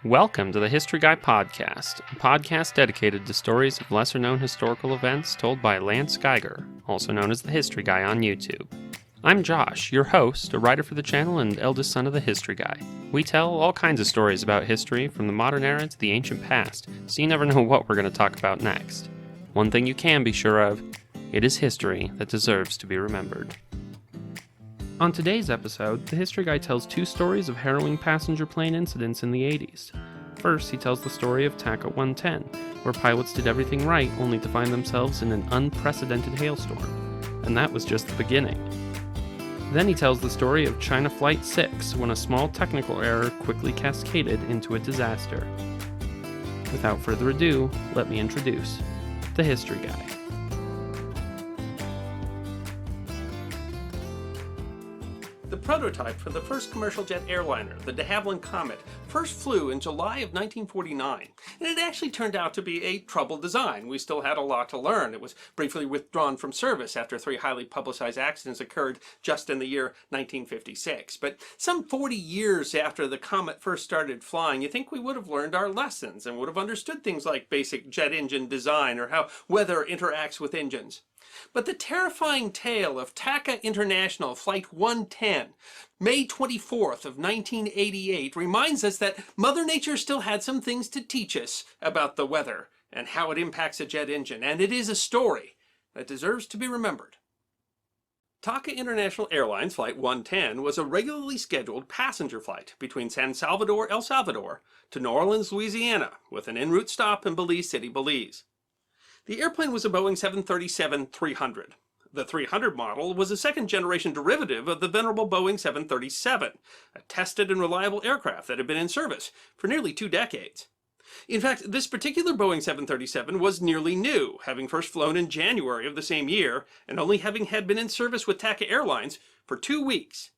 Welcome to the History Guy Podcast, a podcast dedicated to stories of lesser-known historical events told by Lance Geiger, also known as the History Guy on YouTube. I'm Josh, your host, a writer for the channel and eldest son of the History Guy. We tell all kinds of stories about history, from the modern era to the ancient past, so you never know what we're going to talk about next. One thing you can be sure of, it is history that deserves to be remembered. On today's episode, the History Guy tells two stories of harrowing passenger plane incidents in the 80s. First, he tells the story of TACA 110, where pilots did everything right only to find themselves in an unprecedented hailstorm. And that was just the beginning. Then he tells the story of China Flight 6, when a small technical error quickly cascaded into a disaster. Without further ado, let me introduce the History Guy. The prototype for the first commercial jet airliner, the de Havilland Comet, first flew in July of 1949, and it actually turned out to be a troubled design. We still had a lot to learn. It was briefly withdrawn from service after 3 highly publicized accidents occurred just in the year 1956. But some 40 years after the Comet first started flying, you think we would have learned our lessons and would have understood things like basic jet engine design or how weather interacts with engines. But the terrifying tale of TACA International Flight 110, May 24th of 1988, reminds us that Mother Nature still had some things to teach us about the weather and how it impacts a jet engine, and it is a story that deserves to be remembered. TACA International Airlines Flight 110 was a regularly scheduled passenger flight between San Salvador, El Salvador, to New Orleans, Louisiana, with an en route stop in Belize City, Belize. The airplane was a Boeing 737-300. The 300 model was a second-generation derivative of the venerable Boeing 737, a tested and reliable aircraft that had been in service for nearly 2 decades. In fact, this particular Boeing 737 was nearly new, having first flown in January of the same year and only having had been in service with TACA Airlines for 2 weeks.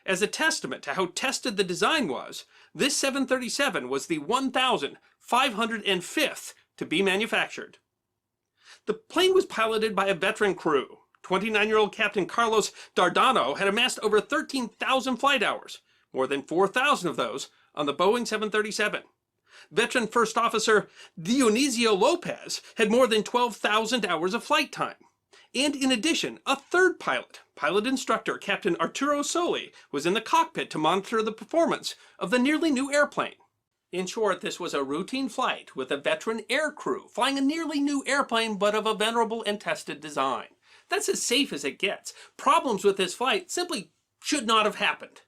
As a testament to how tested the design was, this 737 was the 1,505th to be manufactured. The plane was piloted by a veteran crew. 29-year-old Captain Carlos Dardano had amassed over 13,000 flight hours, more than 4,000 of those on the Boeing 737. Veteran First Officer Dionisio Lopez had more than 12,000 hours of flight time. And in addition, a third pilot instructor Captain Arturo Soli, was in the cockpit to monitor the performance of the nearly new airplane. In short, this was a routine flight with a veteran air crew, flying a nearly new airplane but of a venerable and tested design. That's as safe as it gets. Problems with this flight simply should not have happened.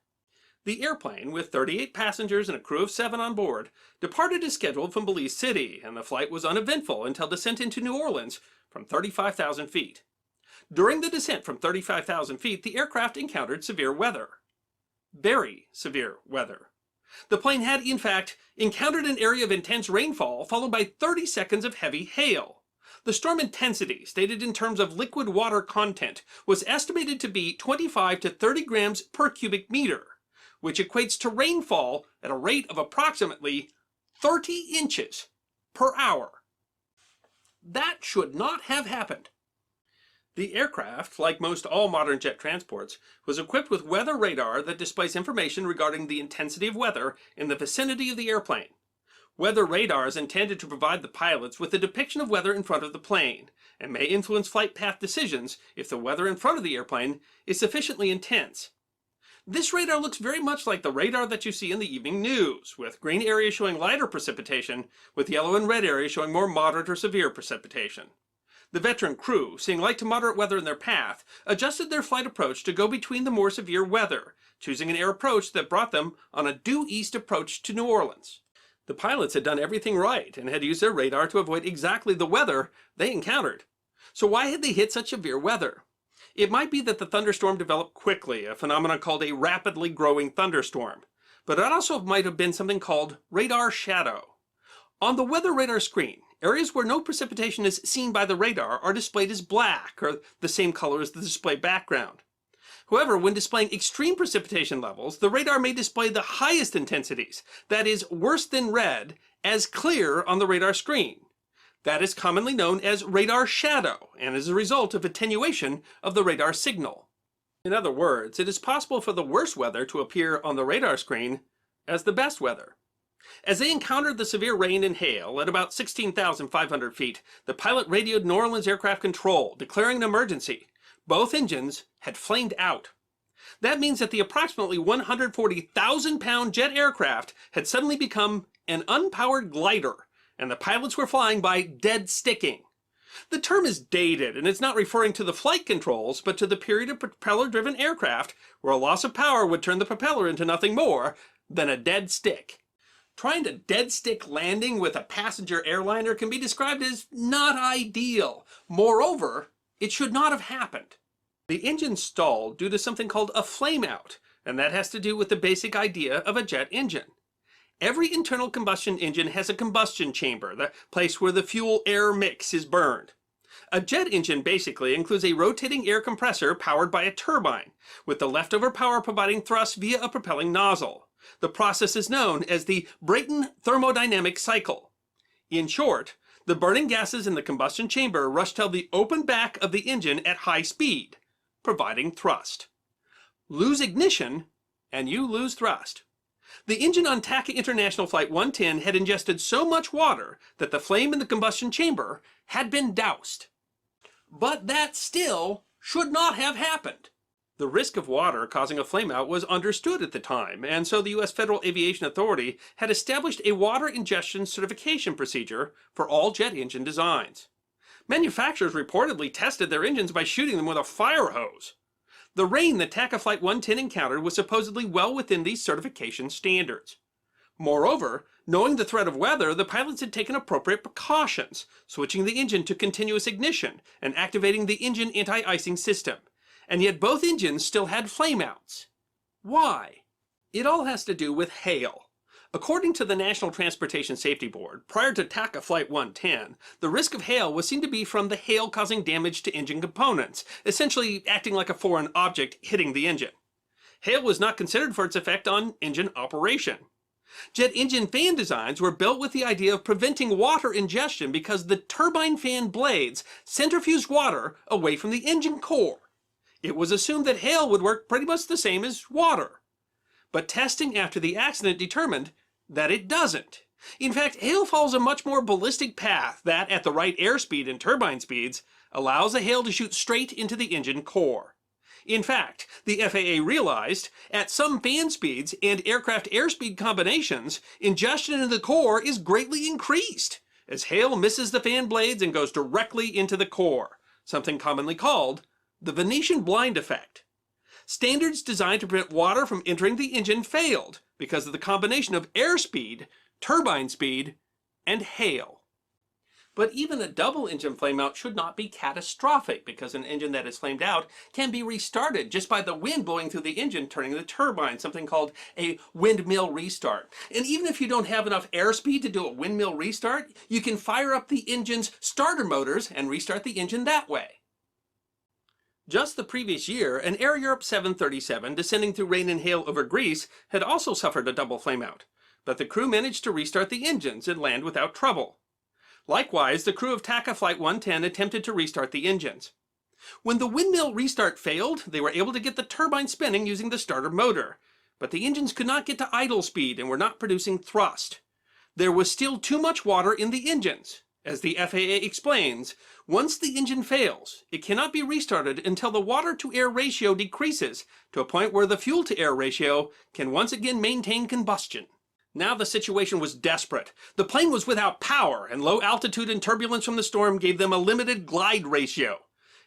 The airplane, with 38 passengers and a crew of 7 on board, departed as scheduled from Belize City, and the flight was uneventful until descent into New Orleans from 35,000 feet. During the descent from 35,000 feet, the aircraft encountered severe weather. Very severe weather. The plane had, in fact, encountered an area of intense rainfall followed by 30 seconds of heavy hail. The storm intensity, stated in terms of liquid water content, was estimated to be 25 to 30 grams per cubic meter, which equates to rainfall at a rate of approximately 30 inches per hour. That should not have happened. The aircraft, like most all modern jet transports, was equipped with weather radar that displays information regarding the intensity of weather in the vicinity of the airplane. Weather radar is intended to provide the pilots with a depiction of weather in front of the plane, and may influence flight path decisions if the weather in front of the airplane is sufficiently intense. This radar looks very much like the radar that you see in the evening news, with green areas showing lighter precipitation, with yellow and red areas showing more moderate or severe precipitation. The veteran crew, seeing light to moderate weather in their path, adjusted their flight approach to go between the more severe weather, choosing an air approach that brought them on a due east approach to New Orleans. The pilots had done everything right and had used their radar to avoid exactly the weather they encountered. So why had they hit such severe weather? It might be that the thunderstorm developed quickly, a phenomenon called a rapidly growing thunderstorm. But it also might have been something called radar shadow. On the weather radar screen, areas where no precipitation is seen by the radar are displayed as black, or the same color as the display background. However, when displaying extreme precipitation levels, the radar may display the highest intensities, that is, worse than red, as clear on the radar screen. That is commonly known as radar shadow, and is a result of attenuation of the radar signal. In other words, it is possible for the worst weather to appear on the radar screen as the best weather. As they encountered the severe rain and hail at about 16,500 feet, the pilot radioed New Orleans Aircraft Control, declaring an emergency. Both engines had flamed out. That means that the approximately 140,000-pound jet aircraft had suddenly become an unpowered glider, and the pilots were flying by dead sticking. The term is dated, and it's not referring to the flight controls, but to the period of propeller-driven aircraft where a loss of power would turn the propeller into nothing more than a dead stick. Trying to dead stick landing with a passenger airliner can be described as not ideal. Moreover, it should not have happened. The engine stalled due to something called a flameout, and that has to do with the basic idea of a jet engine. Every internal combustion engine has a combustion chamber, the place where the fuel-air mix is burned. A jet engine basically includes a rotating air compressor powered by a turbine, with the leftover power providing thrust via a propelling nozzle. The process is known as the Brayton thermodynamic cycle. In short, the burning gases in the combustion chamber rush to the open back of the engine at high speed, providing thrust. Lose ignition, and you lose thrust. The engine on TACA International Flight 110 had ingested so much water that the flame in the combustion chamber had been doused. But that still should not have happened. The risk of water causing a flameout was understood at the time, and so the U.S. Federal Aviation Authority had established a water ingestion certification procedure for all jet engine designs. Manufacturers reportedly tested their engines by shooting them with a fire hose. The rain that TACA Flight 110 encountered was supposedly well within these certification standards. Moreover, knowing the threat of weather, the pilots had taken appropriate precautions, switching the engine to continuous ignition and activating the engine anti-icing system. And yet both engines still had flameouts. Why? It all has to do with hail. According to the National Transportation Safety Board, prior to TACA Flight 110, the risk of hail was seen to be from the hail causing damage to engine components, essentially acting like a foreign object hitting the engine. Hail was not considered for its effect on engine operation. Jet engine fan designs were built with the idea of preventing water ingestion because the turbine fan blades centrifuged water away from the engine core. It was assumed that hail would work pretty much the same as water. But testing after the accident determined that it doesn't. In fact, hail follows a much more ballistic path that, at the right airspeed and turbine speeds, allows the hail to shoot straight into the engine core. In fact, the FAA realized, at some fan speeds and aircraft airspeed combinations, ingestion into the core is greatly increased, as hail misses the fan blades and goes directly into the core, something commonly called the Venetian blind effect. Standards designed to prevent water from entering the engine failed because of the combination of airspeed, turbine speed, and hail. But even a double engine flameout should not be catastrophic because an engine that is flamed out can be restarted just by the wind blowing through the engine turning the turbine, something called a windmill restart. And even if you don't have enough airspeed to do a windmill restart, you can fire up the engine's starter motors and restart the engine that way. Just the previous year, an Air Europe 737 descending through rain and hail over Greece had also suffered a double flameout, but the crew managed to restart the engines and land without trouble. Likewise, the crew of TACA Flight 110 attempted to restart the engines. When the windmill restart failed, they were able to get the turbine spinning using the starter motor, but the engines could not get to idle speed and were not producing thrust. There was still too much water in the engines. As the FAA explains, once the engine fails, it cannot be restarted until the water-to-air ratio decreases to a point where the fuel-to-air ratio can once again maintain combustion. Now the situation was desperate. The plane was without power, and low altitude and turbulence from the storm gave them a limited glide ratio.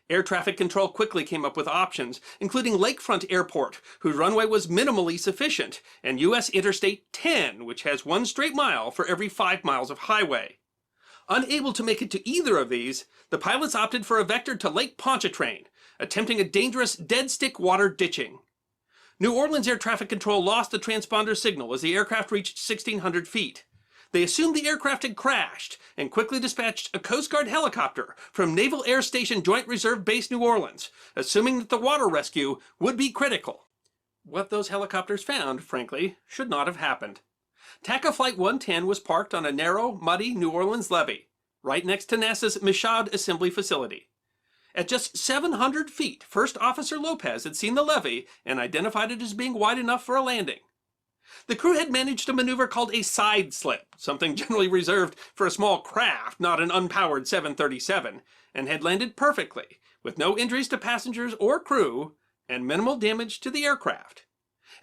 Air traffic control quickly came up with options, including Lakefront Airport, whose runway was minimally sufficient, and U.S. Interstate 10, which has 1 straight mile for every 5 miles of highway. Unable to make it to either of these, the pilots opted for a vector to Lake Pontchartrain, attempting a dangerous dead-stick water ditching. New Orleans Air Traffic Control lost the transponder signal as the aircraft reached 1,600 feet. They assumed the aircraft had crashed and quickly dispatched a Coast Guard helicopter from Naval Air Station Joint Reserve Base New Orleans, assuming that the water rescue would be critical. What those helicopters found, frankly, should not have happened. TACA Flight 110 was parked on a narrow, muddy New Orleans levee, right next to NASA's Michoud Assembly Facility. At just 700 feet, First Officer Lopez had seen the levee and identified it as being wide enough for a landing. The crew had managed a maneuver called a side slip, something generally reserved for a small craft, not an unpowered 737, and had landed perfectly, with no injuries to passengers or crew, and minimal damage to the aircraft.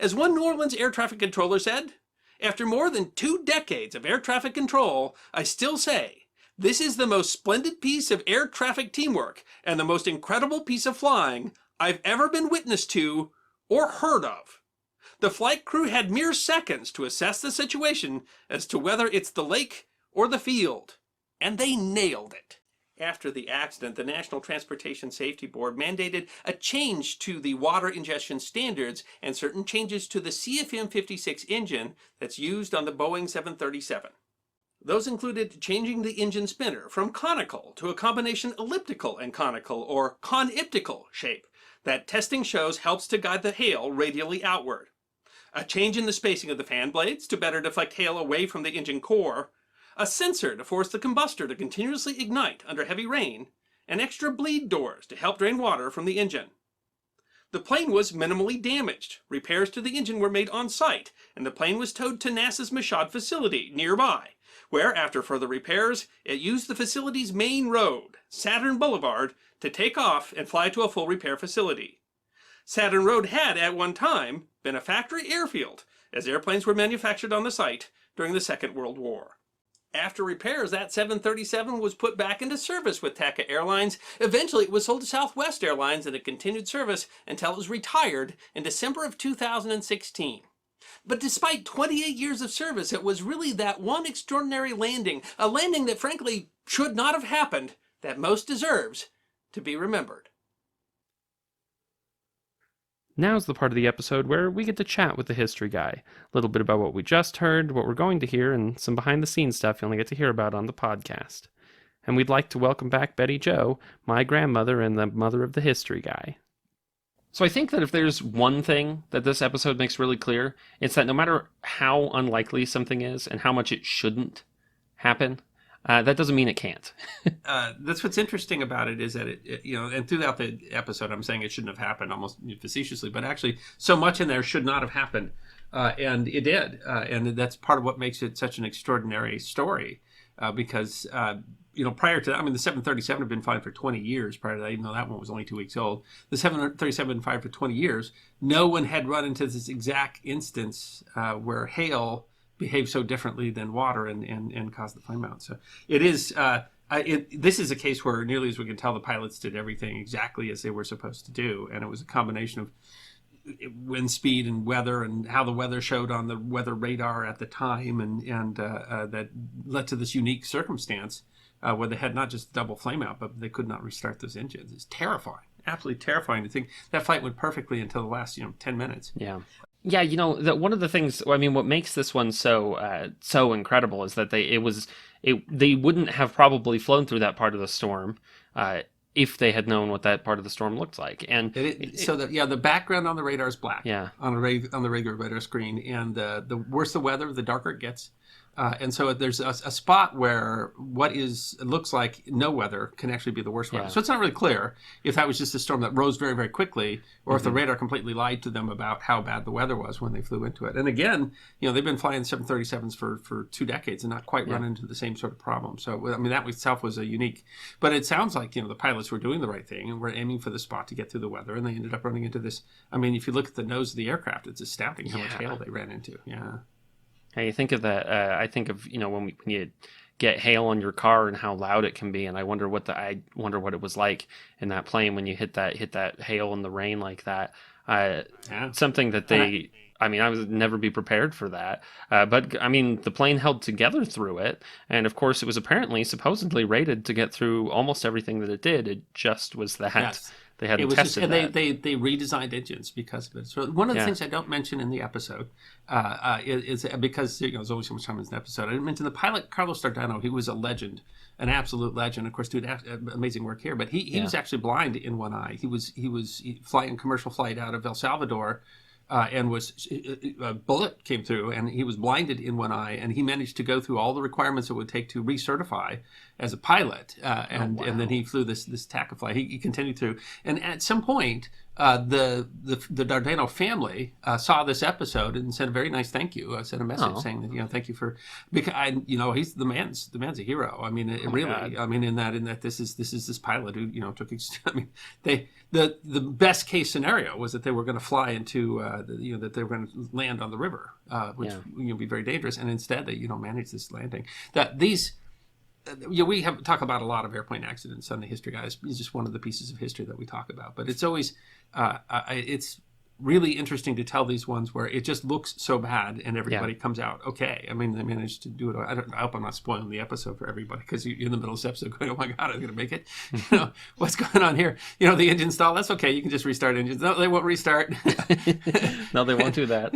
As one New Orleans air traffic controller said, "After more than 2 decades of air traffic control, I still say, this is the most splendid piece of air traffic teamwork and the most incredible piece of flying I've ever been witness to or heard of." The flight crew had mere seconds to assess the situation as to whether it's the lake or the field, and they nailed it. After the accident, the National Transportation Safety Board mandated a change to the water ingestion standards and certain changes to the CFM56 engine that's used on the Boeing 737. Those included changing the engine spinner from conical to a combination elliptical and conical, or coniptical, shape that testing shows helps to guide the hail radially outward. A change in the spacing of the fan blades to better deflect hail away from the engine core, a sensor to force the combustor to continuously ignite under heavy rain, and extra bleed doors to help drain water from the engine. The plane was minimally damaged. Repairs to the engine were made on site, and the plane was towed to NASA's Michoud facility nearby, where, after further repairs, it used the facility's main road, Saturn Boulevard, to take off and fly to a full repair facility. Saturn Road had, at one time, been a factory airfield, as airplanes were manufactured on the site during the Second World War. After repairs, that 737 was put back into service with TACA Airlines. Eventually, it was sold to Southwest Airlines, and it continued service until it was retired in December of 2016. But despite 28 years of service, it was really that one extraordinary landing, a landing that frankly should not have happened, that most deserves to be remembered. Now's the part of the episode where we get to chat with the history guy. A little bit about what we just heard, what we're going to hear, and some behind-the-scenes stuff you only get to hear about on the podcast. And we'd like to welcome back Betty Jo, my grandmother and the mother of the history guy. So I think that if there's one thing that this episode makes really clear, it's that no matter how unlikely something is and how much it shouldn't happen, that doesn't mean it can't. That's what's interesting about it, is that it, and throughout the episode, I'm saying it shouldn't have happened almost facetiously, but actually so much in there should not have happened. And it did. And that's part of what makes it such an extraordinary story, because, prior to that, the 737 had been flying for 20 years prior to that, even though that one was only 2 weeks old. The 737 had been flying for 20 years. No one had run into this exact instance where hail behave so differently than water and cause the flame out. So it is, this is a case where, nearly as we can tell, the pilots did everything exactly as they were supposed to do. And it was a combination of wind speed and weather and how the weather showed on the weather radar at the time. And that led to this unique circumstance where they had not just double flame out, but they could not restart those engines. It's terrifying, absolutely terrifying to think that flight went perfectly until the last, 10 minutes. Yeah. Yeah, one of the things, what makes this one so incredible is that they wouldn't have probably flown through that part of the storm if they had known what that part of the storm looked like. And the background on the radar is black. Yeah. On the regular radar screen, and the worse the weather, the darker it gets. And so there's a spot where it looks like no weather can actually be the worst weather. Yeah. So it's not really clear if that was just a storm that rose very, very quickly, or if the radar completely lied to them about how bad the weather was when they flew into it. And again, they've been flying 737s for 2 decades and not quite run into the same sort of problem. So, that itself was a unique. But it sounds like, the pilots were doing the right thing and were aiming for the spot to get through the weather, and they ended up running into this. If you look at the nose of the aircraft, it's astounding how much hail they ran into. Yeah. Hey, you think of that. I think of when you get hail on your car and how loud it can be, and I wonder what it was like in that plane when you hit that hail in the rain like that. Something that they. I would never be prepared for that. But the plane held together through it, and of course, it was supposedly rated to get through almost everything that it did. It just was that. Yes. They hadn't tested that. They redesigned engines because of it. So one of the things I don't mention in the episode is because there's always so much time in an episode. I didn't mention the pilot, Carlos Dardano. He was a legend, an absolute legend. Of course, doing amazing work here. But he was actually blind in one eye. He was flying commercial flight out of El Salvador. And a bullet came through, and he was blinded in one eye, and he managed to go through all the requirements it would take to recertify as a pilot, and then he flew this TACA flight. He continued through, and at some point, the Dardano family saw this episode and sent a very nice thank you. I sent a message saying that thank you for, because he's the man's a hero. I mean, really. God. I mean, in that this is this pilot who took. I mean, the best case scenario was that they were going to fly into that they were going to land on the river, which would be very dangerous, and instead they managed this landing. That these. We have talk about a lot of airplane accidents on the History Guys. It's just one of the pieces of history that we talk about. But it's always, it's really interesting to tell these ones where it just looks so bad and everybody comes out okay. I mean, they managed to do it. I hope I'm not spoiling the episode for everybody, because you're in the middle of this episode going, oh my God, I'm going to make it. What's going on here? The engine stall. That's okay. You can just restart engines. No, they won't restart. No, they won't do that.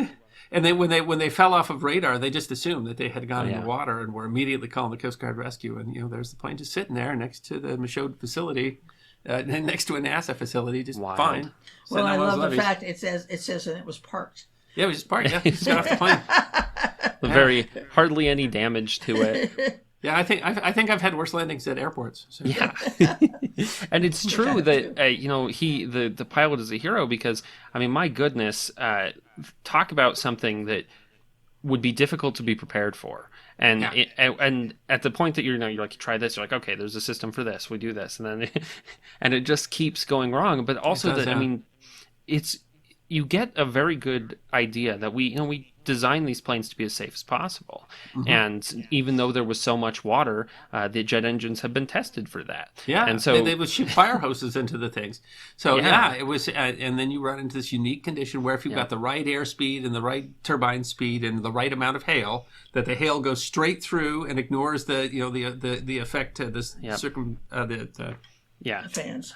And then when they fell off of radar, they just assumed that they had gone in the water and were immediately calling the Coast Guard rescue. And there's the plane just sitting there next to the Michaud facility, next to a NASA facility, just fine. Well, I love the fact it says that it was parked. Yeah, it was just parked. Yeah, just got off the plane. Very hardly any damage to it. Yeah, I think I've had worse landings at airports. So. Yeah, and it's true that the pilot is a hero, because I mean, my goodness, talk about something that would be difficult to be prepared for, and and at the point that you're like, try this, you're like, okay, there's a system for this, we do this, and then and it just keeps going wrong. But also I mean, you get a very good idea that we design these planes to be as safe as possible. Mm-hmm. And even though there was so much water, the jet engines have been tested for that. Yeah, and so they would shoot fire hoses into the things. So it was, and then you run into this unique condition where if you've got the right airspeed and the right turbine speed and the right amount of hail, that the hail goes straight through and ignores the effect to this fans.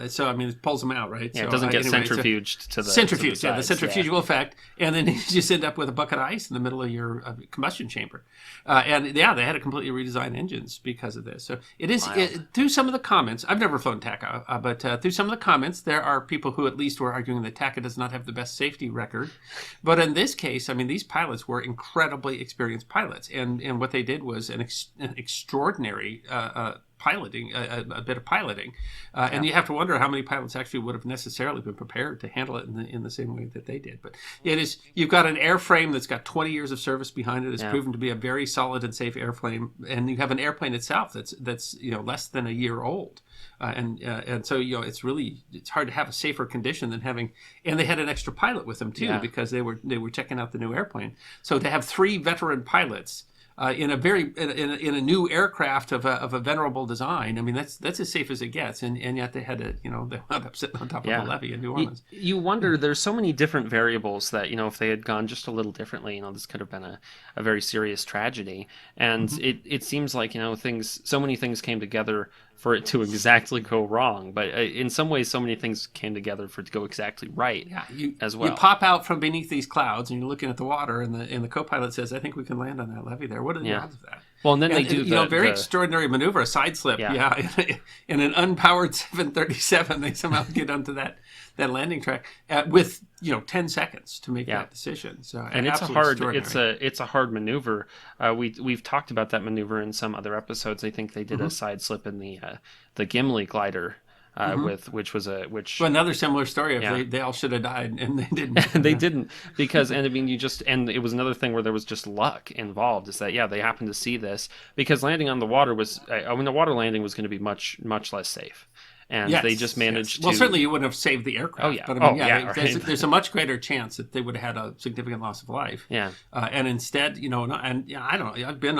So I mean, it pulls them out, right? Yeah, so, it doesn't get centrifuged to the centrifuge. To the the centrifugal effect, and then you just end up with a bucket of ice in the middle of your combustion chamber. And they had to completely redesign engines because of this. So it is through some of the comments. I've never flown TACA, but through some of the comments, there are people who at least were arguing that TACA does not have the best safety record. But in this case, I mean, these pilots were incredibly experienced pilots, and what they did was an extraordinary. Piloting, a bit of piloting, and you have to wonder how many pilots actually would have necessarily been prepared to handle it in the same way that they did. But it is, you've got an airframe that's got 20 years of service behind it. It's proven to be a very solid and safe airplane, and you have an airplane itself that's less than a year old, and so it's hard to have a safer condition than having. And they had an extra pilot with them too, because they were checking out the new airplane. So to have 3 veteran pilots. In a new aircraft of a venerable design, I mean that's as safe as it gets, and yet they had to they wound up sitting on top of a levee in New Orleans. You wonder, there's so many different variables that if they had gone just a little differently, this could have been a very serious tragedy. And it seems like so many things came together for it to exactly go wrong, but in some ways, so many things came together for it to go exactly right as well. You pop out from beneath these clouds, and you're looking at the water, and the co-pilot says, "I think we can land on that levee there." What are the odds of that? Well, and then they do very extraordinary maneuver, a side slip. In an unpowered 737, they somehow get onto that landing track with 10 seconds to make that decision. So and it's a hard maneuver. We've talked about that maneuver in some other episodes. I think they did a side slip in the Gimli glider. Well, another similar story. They all should have died, and they didn't. They didn't, because and it was another thing where there was just luck involved. Is that they happened to see this, because landing on the water the water landing was going to be much less safe. And they just managed to... Well, certainly you wouldn't have saved the aircraft. Oh, yeah. But there's a much greater chance that they would have had a significant loss of life. Yeah. And instead, I don't know, I've been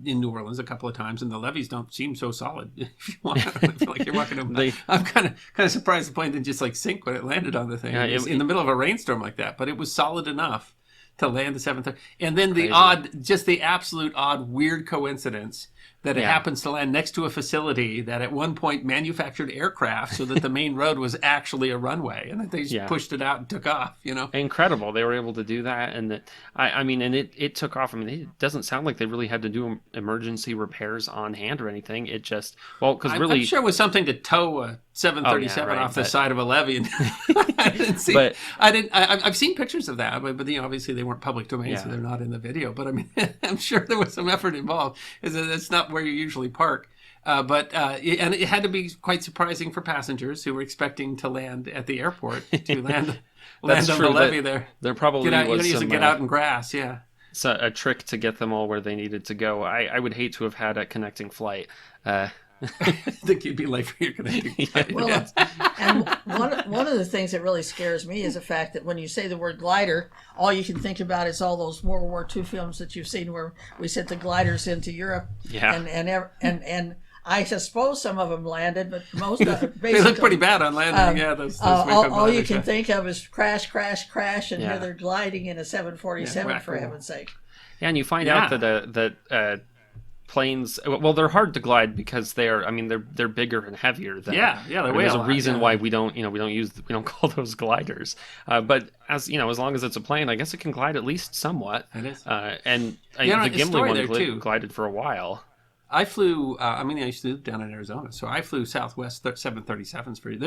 in New Orleans a couple of times, and the levees don't seem so solid. If you want, I feel like you're walking over. I'm kind of surprised the plane didn't just sink when it landed on the thing. It was in the middle of a rainstorm like that, but it was solid enough to land the 730. And then the absolute odd, weird coincidence that it happens to land next to a facility that at one point manufactured aircraft so that the main road was actually a runway, and that they just pushed it out and took off, Incredible. They were able to do that, and it took off. I mean, it doesn't sound like they really had to do emergency repairs on hand or anything. It just, because really... I'm sure it was something to tow a 737 off the side of a levee. And I didn't see... I've seen pictures of that, but obviously they weren't public domain, so they're not in the video. But I mean, I'm sure there was some effort involved. It's not where you usually park. And it had to be quite surprising for passengers who were expecting to land at the airport to land on true, the levee there. There probably Get out, was you some, get out in grass, yeah. a trick to get them all where they needed to go. I would hate to have had a connecting flight. I think you'd be late for your connecting flight. Well, and one of the things that really scares me is the fact that when you say the word glider, all you can think about is all those World War II films that you've seen where we sent the gliders into Europe. Yeah. And I suppose some of them landed, but most of them They look pretty bad on landing. Those all you can think of is crash, and Yeah. here they're gliding in a 747 Yeah, for heaven's sake. Yeah, and you find out that planes, well, they're hard to glide because they're bigger and heavier than. they weigh There's a a lot, reason yeah. why we don't call those gliders. But as long as it's a plane, I guess it can glide at least somewhat. It is. And a the Gimli story one there, too. glided for a while. I flew. I used to live down in Arizona, so I flew Southwest 737s for you.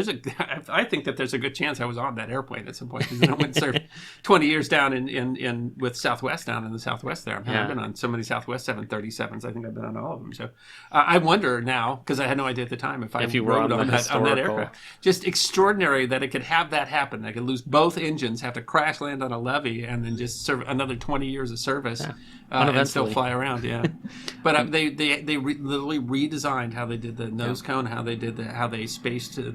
I think that there's a good chance I was on that airplane at some point because I went and served 20 years down in with Southwest down in the Southwest there. I've been on so many Southwest 737s. I think I've been on all of them. So I wonder now because I had no idea at the time if you were rode on that historical- aircraft. Just extraordinary that it could have that happen. I could lose both engines, have to crash land on a levee, and then just serve another 20 years of service and still Uneventfully. fly around. Yeah, but they literally redesigned how they did the nose cone, how they spaced the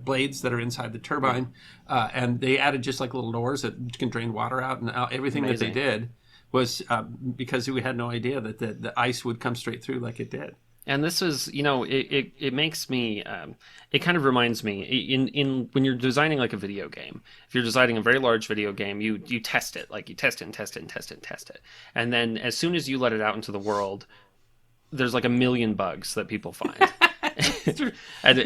blades that are inside the turbine, and they added just like little doors that can drain water out, and everything Amazing. that they did was because we had no idea that the ice would come straight through like it did. And this is, it makes me, it kind of reminds me, in when you're designing like a video game, if you're designing a very large video game, you test it, like you test it and test it and test it and test it. And then as soon as you let it out into the world, there's like a million bugs that people find. And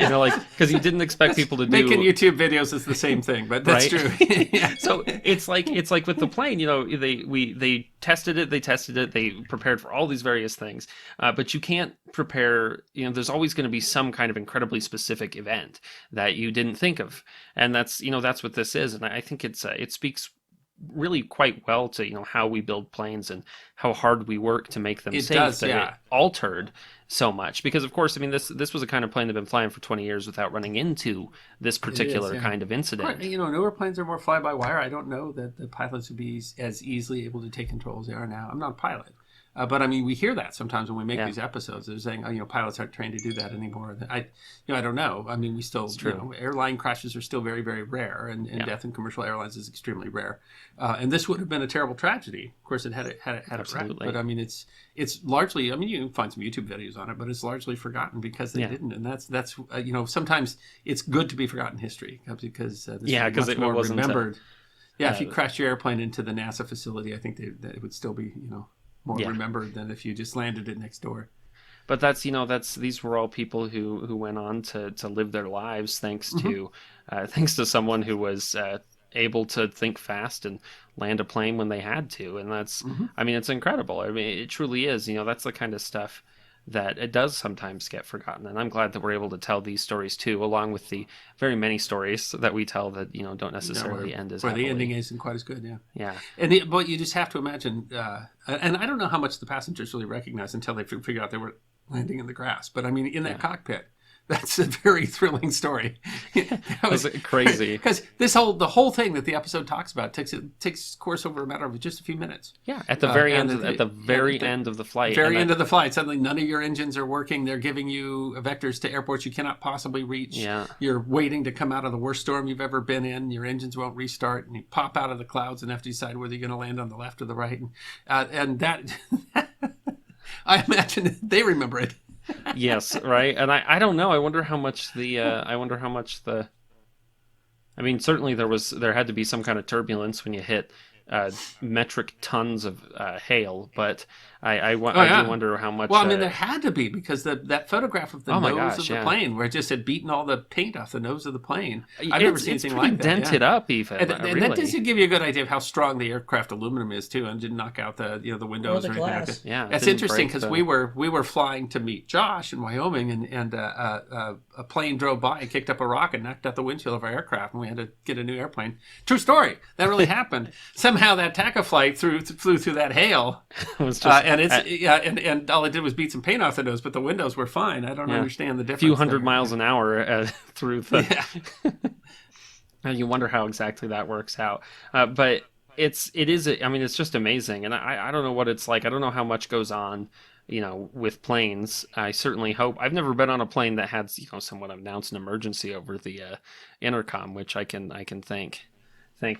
because you didn't expect people to do Making YouTube videos is the same thing, but that's Right? true. Yeah. So it's like with the plane, they tested it, they prepared for all these various things, but you can't prepare. There's always going to be some kind of incredibly specific event that you didn't think of, and that's what this is. And I think it speaks really quite well to how we build planes and how hard we work to make them It safe. does, that yeah. it altered so much because, of course, this was a kind of plane that had been flying for 20 years without running into this particular yeah. kind of incident. Right, newer planes are more fly-by-wire. I don't know that the pilots would be as easily able to take control as they are now. I'm not a pilot. But we hear that sometimes when we make these episodes. They're saying, pilots aren't trained to do that anymore. I don't know. We still, airline crashes are still very, very rare, and death in commercial airlines is extremely rare. And this would have been a terrible tragedy. Of course, it had it right. But it's largely. You can find some YouTube videos on it, but it's largely forgotten because they didn't. And that's sometimes it's good to be forgotten history because this is much it more wasn't remembered. If you crashed your airplane into the NASA facility, I think that it would still be more remembered than if you just landed it next door. But these were all people who went on to live their lives thanks to someone who was able to think fast and land a plane when they had to, and that's it's incredible. It truly is. That's the kind of stuff that it does sometimes get forgotten, and I'm glad that we're able to tell these stories too, along with the very many stories that we tell that don't necessarily end as happily. The ending isn't quite as good. Yeah. But you just have to imagine, and I don't know how much the passengers really recognized until they figure out they were landing in the grass. But in that cockpit, that's a very thrilling story. That was crazy. Because the whole thing that the episode talks about takes course over a matter of just a few minutes. Yeah, at the very end, at the very end of the flight. End of the flight, suddenly none of your engines are working. They're giving you vectors to airports you cannot possibly reach. Yeah. You're waiting to come out of the worst storm you've ever been in. Your engines won't restart, and you pop out of the clouds and have to decide whether you're going to land on the left or the right. And that, I imagine they remember it. Yes, right. And I don't know. I wonder how much certainly there had to be some kind of turbulence when you hit metric tons of hail, but I do wonder how much. Well, there had to be because that photograph of the nose of the yeah. plane, where it just had beaten all the paint off the nose of the plane. I've never seen anything like that. Dented up, even. And that does give you a good idea of how strong the aircraft aluminum is too, and didn't knock out the windows or anything like that. Yeah, that's interesting because we were flying to meet Josh in Wyoming, and a plane drove by and kicked up a rock and knocked out the windshield of our aircraft, and we had to get a new airplane. True story. That really happened. Somehow somehow that TACA flight flew through that hail. It was just and all it did was beat some paint off the nose, but the windows were fine. I don't understand the difference. a few hundred there. miles an hour through the. You wonder how exactly that works out, but it is. I mean, it's just amazing, and I don't know what it's like. I don't know how much goes on, with planes. I certainly hope. I've never been on a plane that had someone announce an emergency over the intercom, which I can thank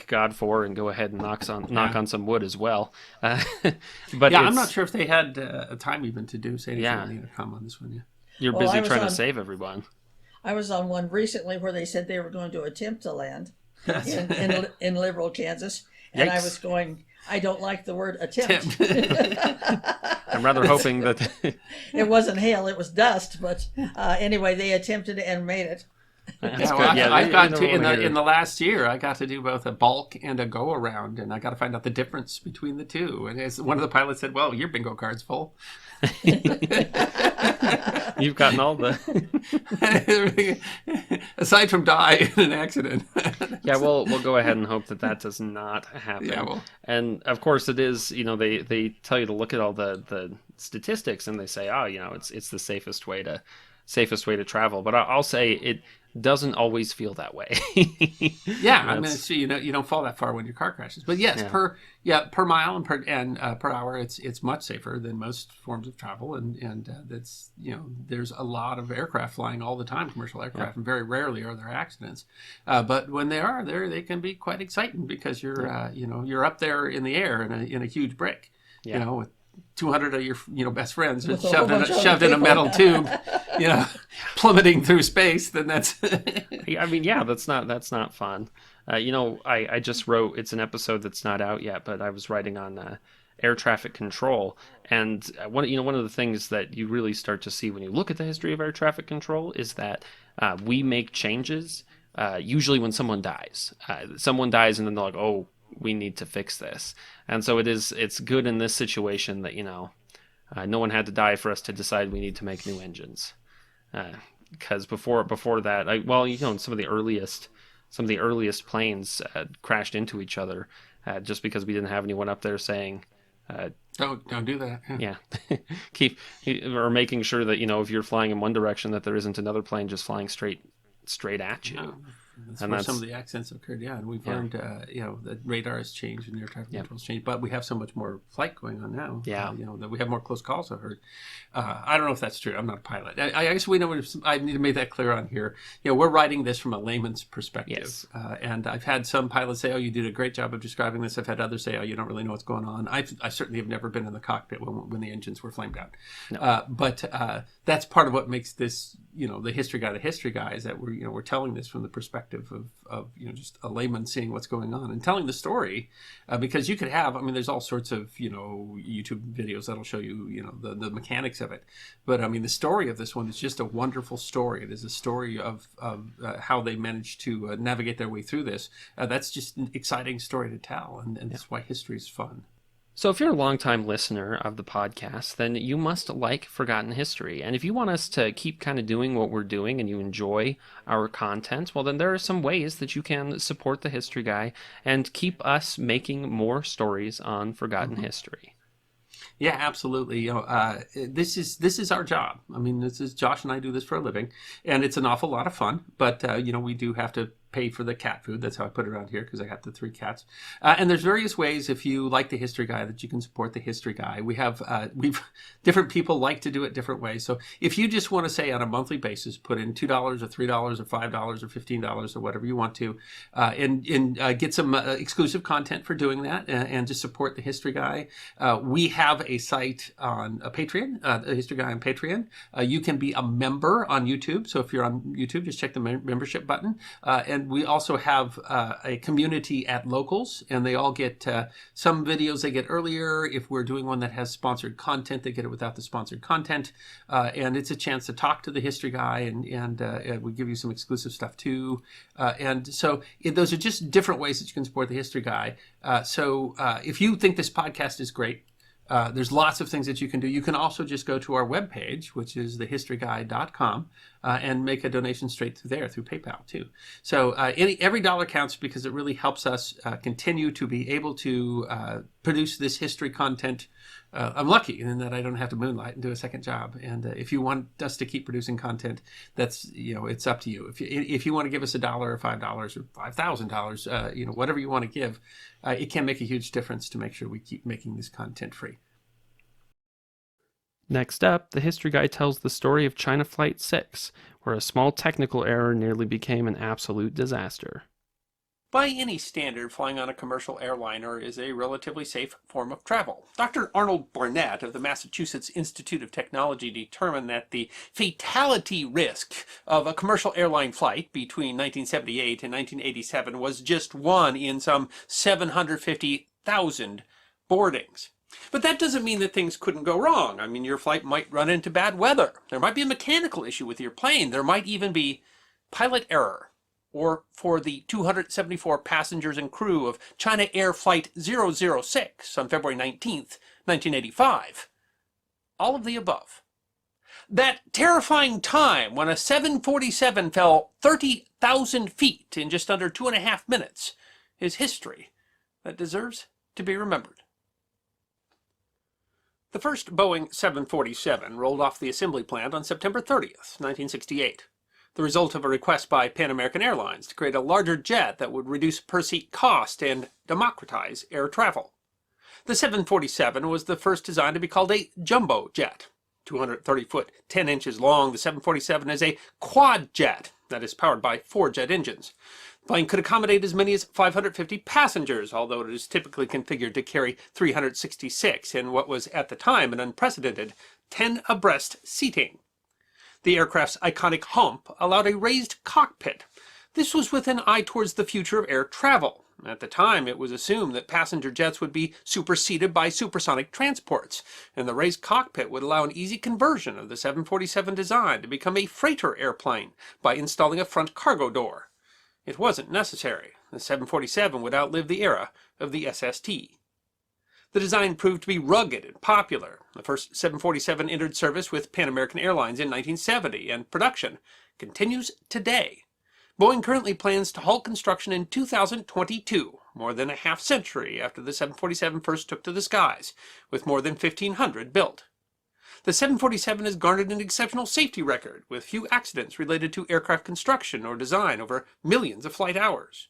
God for, and go ahead and knock on some wood as well. But I'm not sure if they had a time even to say anything on the intercom on this one. Yeah, you're busy trying to save everyone. I was on one recently where they said they were going to attempt to land in Liberal, Kansas, and Yikes. I was going, I don't like the word attempt. I'm rather hoping that It wasn't hail, it was dust, but anyway, they attempted and made it. That's well, good. I've got to in the last year. I got to do both a bulk and a go around, and I got to find out the difference between the two. And as one of the pilots said, "Well, your bingo card's full." You've gotten all the aside from die in an accident. Yeah, we'll go ahead and hope that does not happen. Yeah, well. And of course it is, they tell you to look at all the statistics, and they say, it's the safest way to travel. But I'll say it doesn't always feel that way. Yeah, I mean, you don't fall that far when your car crashes. But yes, per mile and per hour, it's much safer than most forms of travel, and that's there's a lot of aircraft flying all the time, commercial aircraft, and very rarely are there accidents. But when they are there, they can be quite exciting because you're up there in the air in a huge brick, with 200 of your best friends shoved in a metal tube, plummeting through space. Then that's I mean, that's not fun. I just wrote, it's an episode that's not out yet, but I was writing on air traffic control, and one of the things that you really start to see when you look at the history of air traffic control is that we make changes usually when someone dies. Someone dies, and then they're like, oh, we need to fix this. And so it's good in this situation that no one had to die for us to decide we need to make new engines, because before that, some of the earliest planes crashed into each other just because we didn't have anyone up there saying don't do that. Yeah. Keep or making sure that if you're flying in one direction that there isn't another plane just flying straight at you. No. That's where some of the accidents occurred, and we've learned, that radar has changed and air traffic control has changed, but we have so much more flight going on now. That we have more close calls. I've heard. I don't know if that's true. I'm not a pilot. I guess we know. I need to make that clear on here. We're writing this from a layman's perspective, and I've had some pilots say, "Oh, you did a great job of describing this." I've had others say, "Oh, you don't really know what's going on." I certainly have never been in the cockpit when the engines were flamed out, but that's part of what makes this, the history guy, is that we're telling this from the perspective of just a layman seeing what's going on and telling the story, because you could have, there's all sorts of YouTube videos that'll show you the mechanics of it, but the story of this one is just a wonderful story. It is a story of how they managed to navigate their way through this. That's just an exciting story to tell, and that's why history is fun. So if you're a longtime listener of the podcast, then you must like Forgotten History. And if you want us to keep kind of doing what we're doing and you enjoy our content, well, then there are some ways that you can support the History Guy and keep us making more stories on Forgotten History. Yeah, absolutely. This is our job. This is Josh and I do this for a living, and it's an awful lot of fun. But we do have to pay for the cat food. That's how I put it around here, because I got the 3 cats. And there's various ways, if you like the History Guy, that you can support the History Guy. We've different people like to do it different ways. So if you just want to say on a monthly basis, put in $2 or $3 or $5 or $15 or whatever you want to, and get some exclusive content for doing that, and just support the History Guy. We have a site on Patreon, the History Guy on Patreon. You can be a member on YouTube. So if you're on YouTube, just check the membership button. And we also have a community at Locals, and they all get some videos they get earlier. If we're doing one that has sponsored content, they get it without the sponsored content. And it's a chance to talk to the History Guy, and we give you some exclusive stuff too. And so those are just different ways that you can support the History Guy. So if you think this podcast is great, there's lots of things that you can do. You can also just go to our webpage, which is thehistoryguy.com, and make a donation straight through there, through PayPal too. So every dollar counts because it really helps us continue to be able to produce this history content. I'm lucky in that I don't have to moonlight and do a second job. And if you want us to keep producing content, that's, it's up to you. If you want to give us $1 or $5 or $5,000, whatever you want to give, it can make a huge difference to make sure we keep making this content free. Next up, the History Guy tells the story of China Flight 6, where a small technical error nearly became an absolute disaster. By any standard, flying on a commercial airliner is a relatively safe form of travel. Dr. Arnold Barnett of the Massachusetts Institute of Technology determined that the fatality risk of a commercial airline flight between 1978 and 1987 was just 1 in some 750,000 boardings. But that doesn't mean that things couldn't go wrong. I mean, your flight might run into bad weather. There might be a mechanical issue with your plane. There might even be pilot error. Or for the 274 passengers and crew of China Air Flight 006 on February 19th, 1985. All of the above. That terrifying time when a 747 fell 30,000 feet in just under 2.5 minutes is history that deserves to be remembered. The first Boeing 747 rolled off the assembly plant on September 30th, 1968. The result of a request by Pan American Airlines to create a larger jet that would reduce per-seat cost and democratize air travel. The 747 was the first design to be called a jumbo jet. 230 foot, 10 inches long, the 747 is a quad jet that is powered by 4 jet engines. The plane could accommodate as many as 550 passengers, although it is typically configured to carry 366 in what was at the time an unprecedented 10 abreast seating. The aircraft's iconic hump allowed a raised cockpit. This was with an eye towards the future of air travel. At the time, it was assumed that passenger jets would be superseded by supersonic transports, and the raised cockpit would allow an easy conversion of the 747 design to become a freighter airplane by installing a front cargo door. It wasn't necessary. The 747 would outlive the era of the SST. The design proved to be rugged and popular. The first 747 entered service with Pan American Airlines in 1970, and production continues today. Boeing currently plans to halt construction in 2022, more than a half-century after the 747 first took to the skies, with more than 1,500 built. The 747 has garnered an exceptional safety record, with few accidents related to aircraft construction or design over millions of flight hours.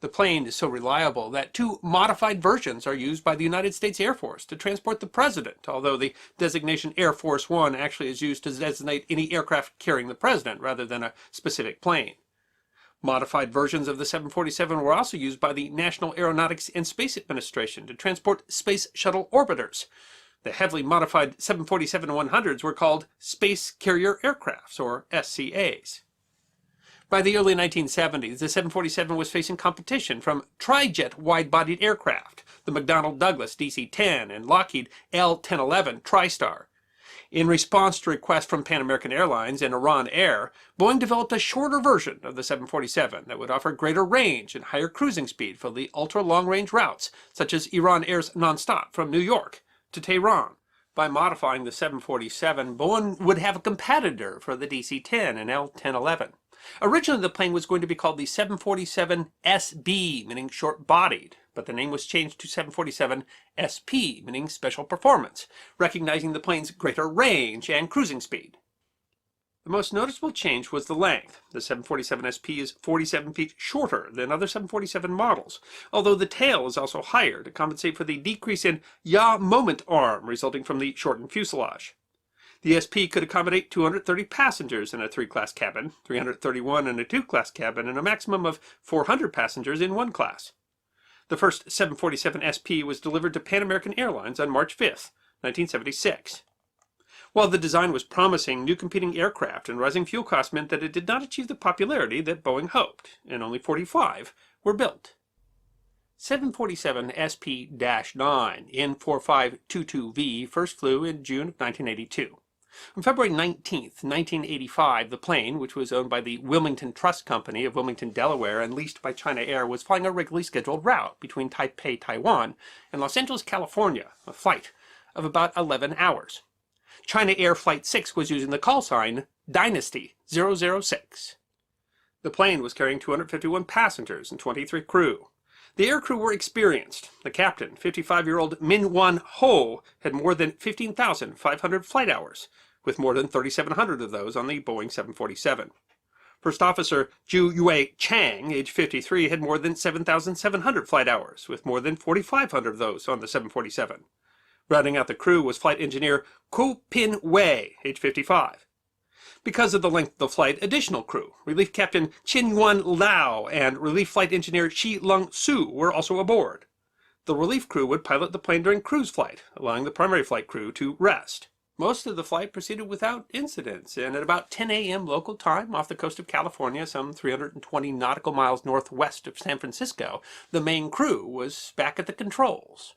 The plane is so reliable that 2 modified versions are used by the United States Air Force to transport the president, although the designation Air Force One actually is used to designate any aircraft carrying the president rather than a specific plane. Modified versions of the 747 were also used by the National Aeronautics and Space Administration to transport space shuttle orbiters. The heavily modified 747-100s were called Space Carrier Aircrafts, or SCAs. By the early 1970s, the 747 was facing competition from tri-jet wide-bodied aircraft, the McDonnell Douglas DC-10 and Lockheed L-1011 TriStar. In response to requests from Pan American Airlines and Iran Air, Boeing developed a shorter version of the 747 that would offer greater range and higher cruising speed for the ultra-long-range routes, such as Iran Air's nonstop from New York to Tehran. By modifying the 747, Boeing would have a competitor for the DC-10 and L-1011. Originally, the plane was going to be called the 747SB, meaning short-bodied, but the name was changed to 747SP, meaning special performance, recognizing the plane's greater range and cruising speed. The most noticeable change was the length. The 747SP is 47 feet shorter than other 747 models, although the tail is also higher to compensate for the decrease in yaw moment arm resulting from the shortened fuselage. The SP could accommodate 230 passengers in a 3-class cabin, 331 in a 2-class cabin, and a maximum of 400 passengers in 1 class. The first 747 SP was delivered to Pan American Airlines on March 5, 1976. While the design was promising, new competing aircraft and rising fuel costs meant that it did not achieve the popularity that Boeing hoped, and only 45 were built. 747 SP-9 N4522V first flew in June of 1982. On February 19, 1985, the plane, which was owned by the Wilmington Trust Company of Wilmington, Delaware, and leased by China Air, was flying a regularly scheduled route between Taipei, Taiwan, and Los Angeles, California, a flight of about 11 hours. China Air Flight 6 was using the call sign Dynasty 006. The plane was carrying 251 passengers and 23 crew. The aircrew were experienced. The captain, 55-year-old Min Wan Ho, had more than 15,500 flight hours, with more than 3,700 of those on the Boeing 747. First Officer Ju Yue Chang, age 53, had more than 7,700 flight hours, with more than 4,500 of those on the 747. Rounding out the crew was Flight Engineer Ko Pin Wei, age 55. Because of the length of the flight, additional crew, Relief Captain Chin Yuan Lao and Relief Flight Engineer Shi Lung Su were also aboard. The relief crew would pilot the plane during cruise flight, allowing the primary flight crew to rest. Most of the flight proceeded without incidents, and at about 10 a.m. local time off the coast of California, some 320 nautical miles northwest of San Francisco, the main crew was back at the controls.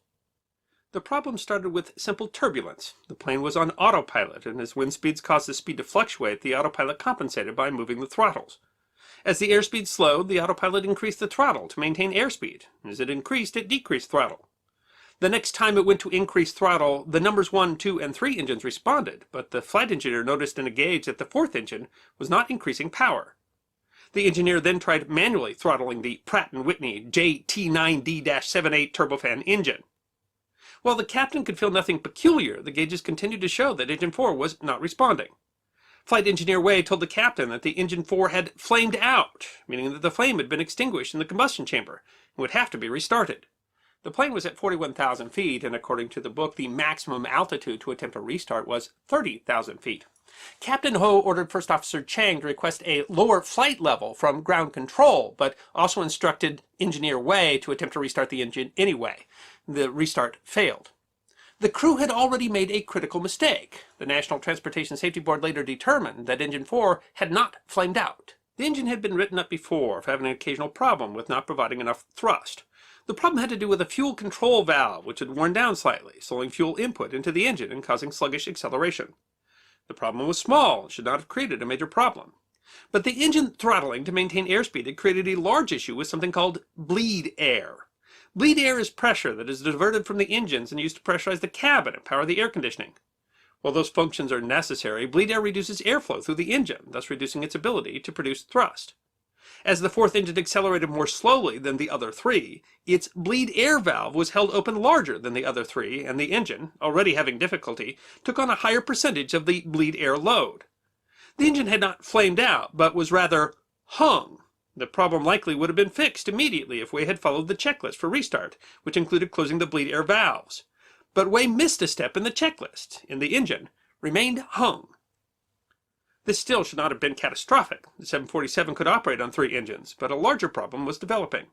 The problem started with simple turbulence. The plane was on autopilot, and as wind speeds caused the speed to fluctuate, the autopilot compensated by moving the throttles. As the airspeed slowed, the autopilot increased the throttle to maintain airspeed. As it increased, it decreased throttle. The next time it went to increase throttle, the numbers 1, 2, and 3 engines responded, but the flight engineer noticed in a gauge that the fourth engine was not increasing power. The engineer then tried manually throttling the Pratt & Whitney JT9D-78 turbofan engine. While the captain could feel nothing peculiar, the gauges continued to show that engine 4 was not responding. Flight Engineer Wei told the captain that the engine 4 had flamed out, meaning that the flame had been extinguished in the combustion chamber and would have to be restarted. The plane was at 41,000 feet, and according to the book, the maximum altitude to attempt a restart was 30,000 feet. Captain Ho ordered First Officer Chang to request a lower flight level from ground control, but also instructed Engineer Wei to attempt to restart the engine anyway. The restart failed. The crew had already made a critical mistake. The National Transportation Safety Board later determined that engine 4 had not flamed out. The engine had been written up before for having an occasional problem with not providing enough thrust. The problem had to do with a fuel control valve, which had worn down slightly, slowing fuel input into the engine and causing sluggish acceleration. The problem was small and should not have created a major problem. But the engine throttling to maintain airspeed had created a large issue with something called bleed air. Bleed air is pressure that is diverted from the engines and used to pressurize the cabin and power the air conditioning. While those functions are necessary, bleed air reduces airflow through the engine, thus reducing its ability to produce thrust. As the fourth engine accelerated more slowly than the other three, its bleed air valve was held open larger than the other three, and the engine, already having difficulty, took on a higher percentage of the bleed air load. The engine had not flamed out, but was rather hung. The problem likely would have been fixed immediately if Wei had followed the checklist for restart, which included closing the bleed air valves. But Wei missed a step in the checklist, and the engine remained hung. This still should not have been catastrophic. The 747 could operate on 3 engines, but a larger problem was developing.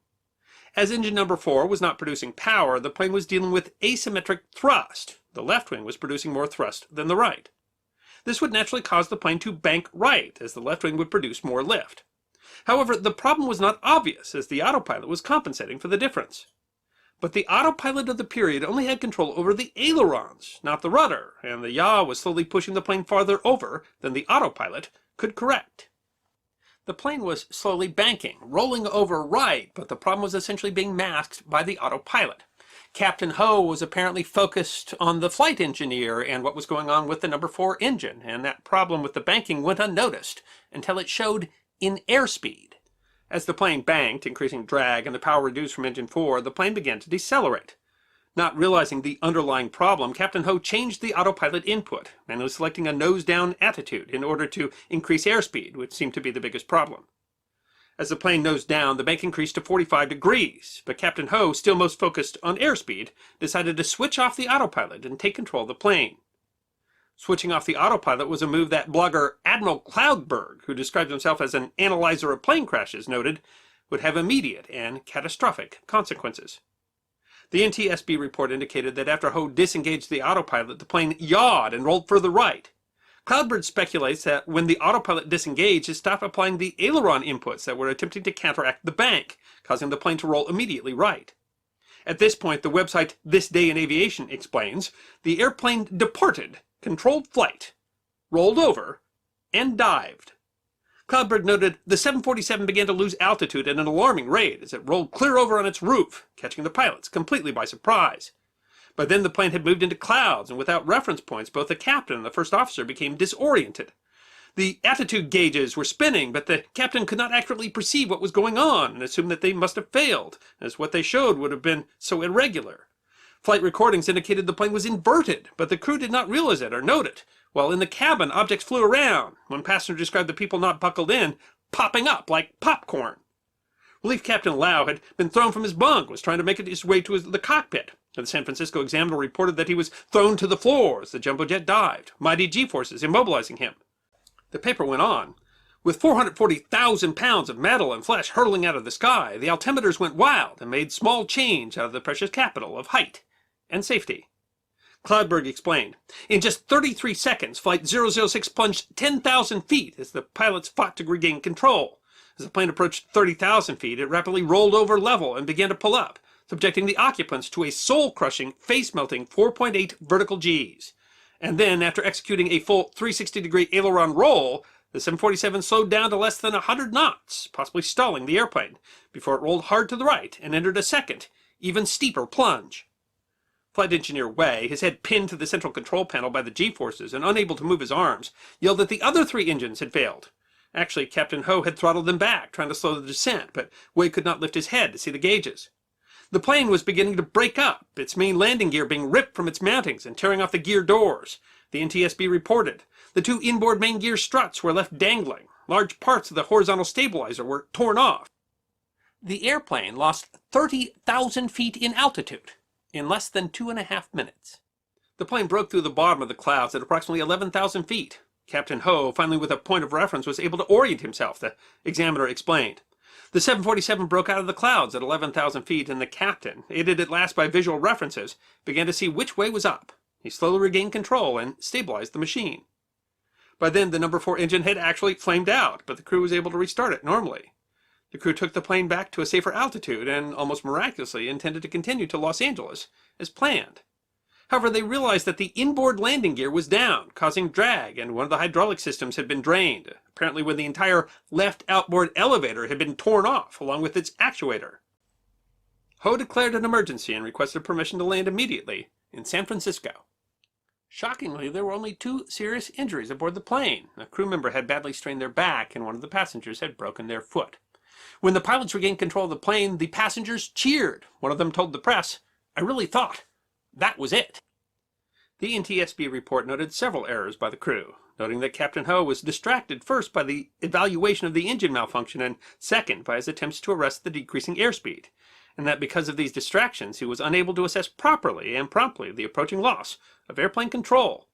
As engine number 4 was not producing power, the plane was dealing with asymmetric thrust. The left wing was producing more thrust than the right. This would naturally cause the plane to bank right, as the left wing would produce more lift. However, the problem was not obvious, as the autopilot was compensating for the difference. But the autopilot of the period only had control over the ailerons, not the rudder, and the yaw was slowly pushing the plane farther over than the autopilot could correct. The plane was slowly banking, rolling over right, but the problem was essentially being masked by the autopilot. Captain Ho was apparently focused on the flight engineer and what was going on with the number 4 engine, and that problem with the banking went unnoticed until it showed in airspeed. As the plane banked, increasing drag and the power reduced from engine 4, the plane began to decelerate. Not realizing the underlying problem, Captain Ho changed the autopilot input, manually selecting a nose-down attitude in order to increase airspeed, which seemed to be the biggest problem. As the plane nosed down, the bank increased to 45 degrees, but Captain Ho, still most focused on airspeed, decided to switch off the autopilot and take control of the plane. Switching off the autopilot was a move that blogger Admiral Cloudberg, who describes himself as an analyzer of plane crashes, noted would have immediate and catastrophic consequences. The NTSB report indicated that after Ho disengaged the autopilot, the plane yawed and rolled further right. Cloudberg speculates that when the autopilot disengaged, it stopped applying the aileron inputs that were attempting to counteract the bank, causing the plane to roll immediately right. At this point, the website This Day in Aviation explains, the airplane departed, controlled flight, rolled over, and dived. Cloudberg noted the 747 began to lose altitude at an alarming rate as it rolled clear over on its roof, catching the pilots completely by surprise. By then the plane had moved into clouds, and without reference points, both the captain and the first officer became disoriented. The attitude gauges were spinning, but the captain could not accurately perceive what was going on and assumed that they must have failed, as what they showed would have been so irregular. Flight recordings indicated the plane was inverted, but the crew did not realize it or note it. While in the cabin, objects flew around. One passenger described the people not buckled in popping up like popcorn. Relief Captain Lau had been thrown from his bunk, was trying to make his way to the cockpit. The San Francisco Examiner reported that he was thrown to the floor as the jumbo jet dived, mighty G-forces immobilizing him. The paper went on. With 440,000 pounds of metal and flesh hurtling out of the sky, the altimeters went wild and made small change out of the precious capital of height and safety. Cloudberg explained, in just 33 seconds, Flight 006 plunged 10,000 feet as the pilots fought to regain control. As the plane approached 30,000 feet, it rapidly rolled over level and began to pull up, subjecting the occupants to a soul-crushing, face-melting 4.8 vertical Gs. And then, after executing a full 360-degree aileron roll, the 747 slowed down to less than 100 knots, possibly stalling the airplane, before it rolled hard to the right and entered a second, even steeper plunge. Flight Engineer Wei, his head pinned to the central control panel by the G-forces and unable to move his arms, yelled that the other 3 engines had failed. Actually, Captain Ho had throttled them back, trying to slow the descent, but Wei could not lift his head to see the gauges. The plane was beginning to break up, its main landing gear being ripped from its mountings and tearing off the gear doors. The NTSB reported. The 2 inboard main gear struts were left dangling. Large parts of the horizontal stabilizer were torn off. The airplane lost 30,000 feet in altitude in less than 2.5 minutes. The plane broke through the bottom of the clouds at approximately 11,000 feet. Captain Ho, finally with a point of reference, was able to orient himself, the Examiner explained. The 747 broke out of the clouds at 11,000 feet, and the captain, aided at last by visual references, began to see which way was up. He slowly regained control and stabilized the machine. By then, the number 4 engine had actually flamed out, but the crew was able to restart it normally. The crew took the plane back to a safer altitude and, almost miraculously, intended to continue to Los Angeles, as planned. However, they realized that the inboard landing gear was down, causing drag, and one of the hydraulic systems had been drained, apparently when the entire left outboard elevator had been torn off, along with its actuator. Ho declared an emergency and requested permission to land immediately in San Francisco. Shockingly, there were only 2 serious injuries aboard the plane. A crew member had badly strained their back, and one of the passengers had broken their foot. When the pilots regained control of the plane, the passengers cheered. One of them told the press, "I really thought that was it." The NTSB report noted several errors by the crew, noting that Captain Ho was distracted first by the evaluation of the engine malfunction and second by his attempts to arrest the decreasing airspeed, and that because of these distractions he was unable to assess properly and promptly the approaching loss of airplane control,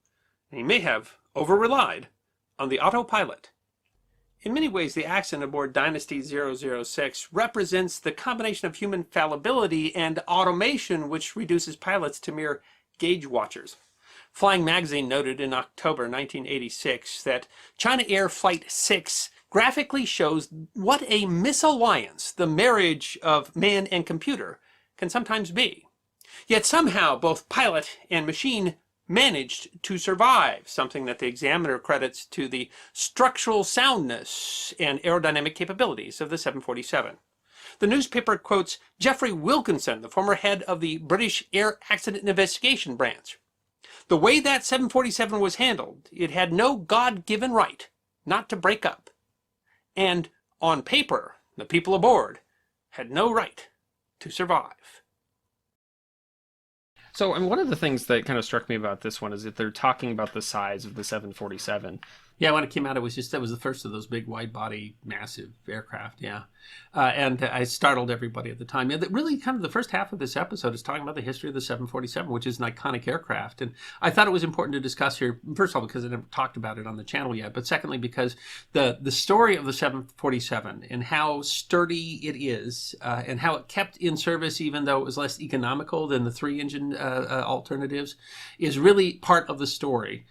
and he may have over-relied on the autopilot. In many ways, the accident aboard Dynasty 006 represents the combination of human fallibility and automation which reduces pilots to mere gauge watchers. Flying Magazine noted in October 1986 that China Air Flight 6 graphically shows what a misalliance the marriage of man and computer can sometimes be. Yet somehow both pilot and machine managed to survive, something that the Examiner credits to the structural soundness and aerodynamic capabilities of the 747. The newspaper quotes Geoffrey Wilkinson, the former head of the British Air Accident Investigation Branch. The way that 747 was handled, it had no God-given right not to break up. And on paper, the people aboard had no right to survive. So, and one of the things that kind of struck me about this one is that they're talking about the size of the 747. Yeah, when it came out, that was the first of those big wide-body, massive aircraft, yeah. And I startled everybody at the time. Yeah, really kind of the first half of this episode is talking about the history of the 747, which is an iconic aircraft. And I thought it was important to discuss here, first of all, because I never talked about it on the channel yet, but secondly, because the story of the 747 and how sturdy it is and how it kept in service even though it was less economical than the 3-engine alternatives is really part of the story.